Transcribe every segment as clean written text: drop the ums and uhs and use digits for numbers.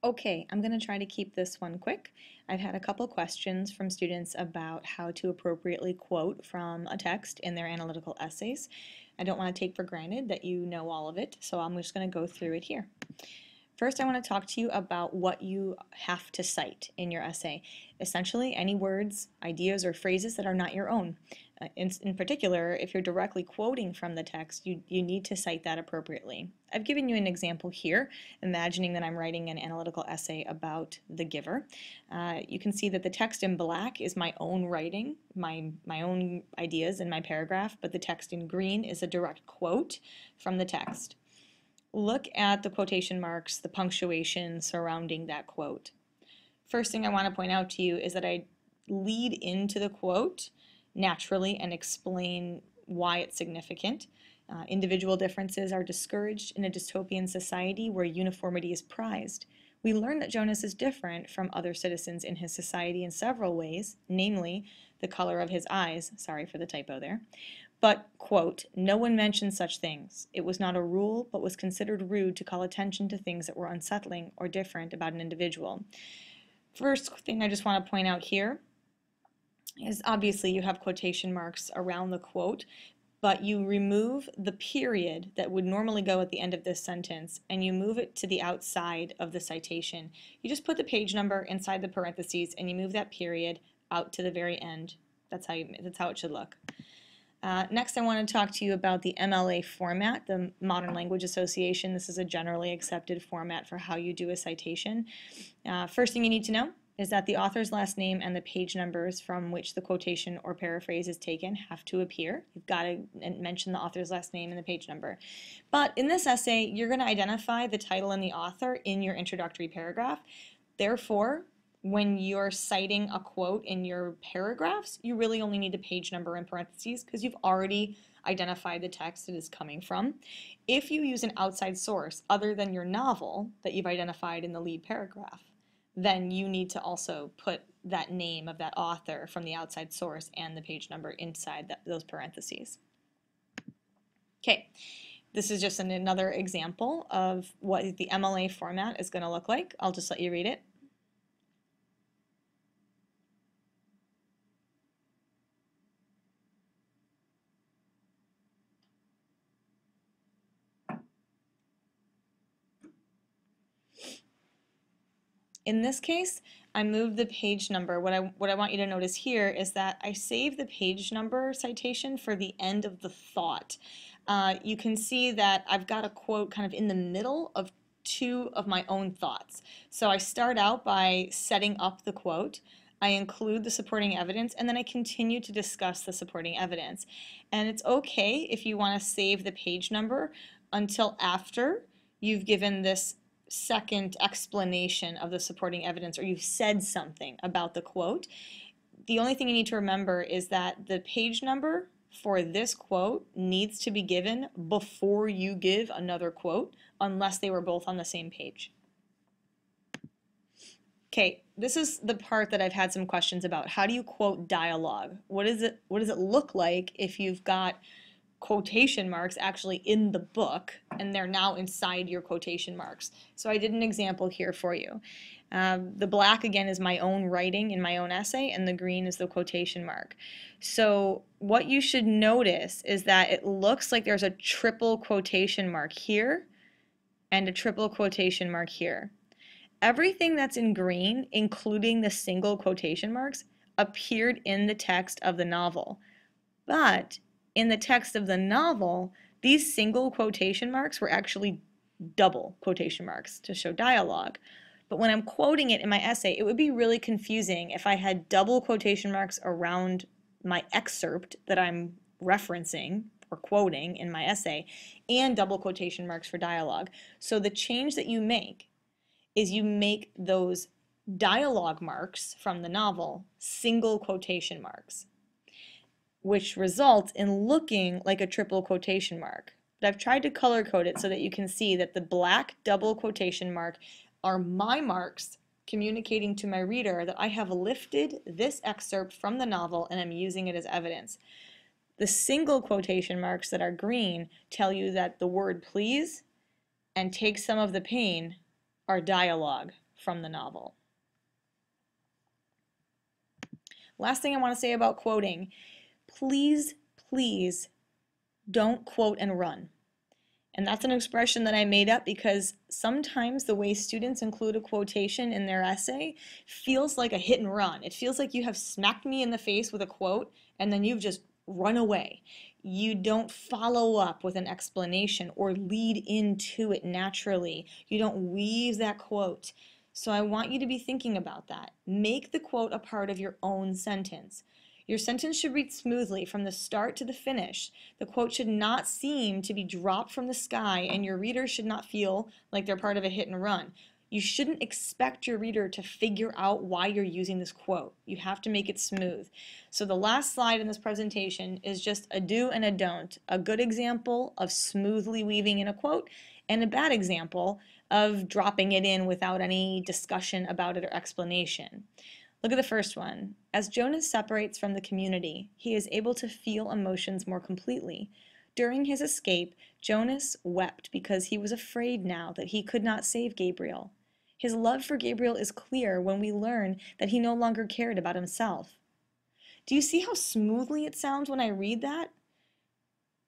Okay, I'm going to try to keep this one quick. I've had a couple questions from students about how to appropriately quote from a text in their analytical essays. I don't want to take for granted that you know all of it, so I'm just going to go through it here. First, I want to talk to you about what you have to cite in your essay. Essentially, any words, ideas, or phrases that are not your own. In particular, if you're directly quoting from the text, you need to cite that appropriately. I've given you an example here, imagining that I'm writing an analytical essay about the giver. You can see that the text in black is my own writing, my own ideas in my paragraph, but the text in green is a direct quote from the text. Look at the quotation marks, the punctuation surrounding that quote. First thing I want to point out to you is that I lead into the quote naturally and explain why it's significant. Individual differences are discouraged in a dystopian society where uniformity is prized. We learn that Jonas is different from other citizens in his society in several ways, namely the color of his eyes, sorry for the typo there. But, quote, no one mentioned such things. It was not a rule, but was considered rude to call attention to things that were unsettling or different about an individual. First thing I just want to point out here is obviously you have quotation marks around the quote, but you remove the period that would normally go at the end of this sentence and you move it to the outside of the citation. You just put the page number inside the parentheses and you move that period out to the very end. That's how it should look. Next, I want to talk to you about the MLA format, the Modern Language Association. This is a generally accepted format for how you do a citation. First thing you need to know is that the author's last name and the page numbers from which the quotation or paraphrase is taken have to appear. You've got to mention the author's last name and the page number. But in this essay, you're going to identify the title and the author in your introductory paragraph. Therefore, when you're citing a quote in your paragraphs, you really only need a page number in parentheses because you've already identified the text it is coming from. If you use an outside source other than your novel that you've identified in the lead paragraph, then you need to also put that name of that author from the outside source and the page number inside those parentheses. Okay, this is just another example of what the MLA format is going to look like. I'll just let you read it. In this case, I moved the page number. What I want you to notice here is that I save the page number citation for the end of the thought. You can see that I've got a quote kind of in the middle of two of my own thoughts. So I start out by setting up the quote, I include the supporting evidence, and then I continue to discuss the supporting evidence. And it's okay if you want to save the page number until after you've given this second explanation of the supporting evidence or you've said something about the quote. The only thing you need to remember is that the page number for this quote needs to be given before you give another quote unless they were both on the same page. Okay, this is the part that I've had some questions about. How do you quote dialogue? What does it look like if you've got quotation marks actually in the book and they're now inside your quotation marks? So I did an example here for you. The black again is my own writing in my own essay and the green is the quotation mark. So what you should notice is that it looks like there's a triple quotation mark here and a triple quotation mark here. Everything that's in green, including the single quotation marks, appeared in the text of the novel. But in the text of the novel, these single quotation marks were actually double quotation marks to show dialogue. But when I'm quoting it in my essay, it would be really confusing if I had double quotation marks around my excerpt that I'm referencing or quoting in my essay and double quotation marks for dialogue. So the change that you make is you make those dialogue marks from the novel single quotation marks, which results in looking like a triple quotation mark. But I've tried to color code it so that you can see that the black double quotation mark are my marks communicating to my reader that I have lifted this excerpt from the novel and I'm using it as evidence. The single quotation marks that are green tell you that the word please and take some of the pain are dialogue from the novel. Last thing I want to say about quoting, please, please don't quote and run. And that's an expression that I made up because sometimes the way students include a quotation in their essay feels like a hit and run. It feels like you have smacked me in the face with a quote and then you've just run away. You don't follow up with an explanation or lead into it naturally. You don't weave that quote. So I want you to be thinking about that. Make the quote a part of your own sentence. Your sentence should read smoothly from the start to the finish. The quote should not seem to be dropped from the sky, and your reader should not feel like they're part of a hit and run. You shouldn't expect your reader to figure out why you're using this quote. You have to make it smooth. So the last slide in this presentation is just a do and a don't. A good example of smoothly weaving in a quote, and a bad example of dropping it in without any discussion about it or explanation. Look at the first one. As Jonas separates from the community, he is able to feel emotions more completely. During his escape, Jonas wept because he was afraid now that he could not save Gabriel. His love for Gabriel is clear when we learn that he no longer cared about himself. Do you see how smoothly it sounds when I read that?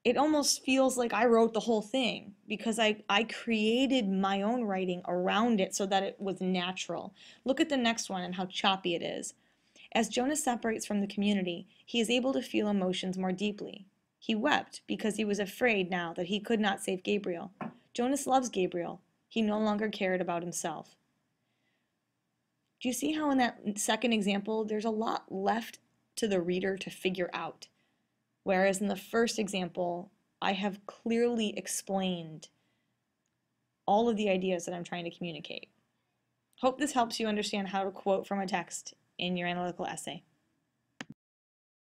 It almost feels like I wrote the whole thing because I created my own writing around it so that it was natural. Look at the next one and how choppy it is. As Jonas separates from the community, he is able to feel emotions more deeply. He wept because he was afraid now that he could not save Gabriel. Jonas loves Gabriel. He no longer cared about himself. Do you see how in that second example, there's a lot left to the reader to figure out? Whereas in the first example, I have clearly explained all of the ideas that I'm trying to communicate. Hope this helps you understand how to quote from a text in your analytical essay.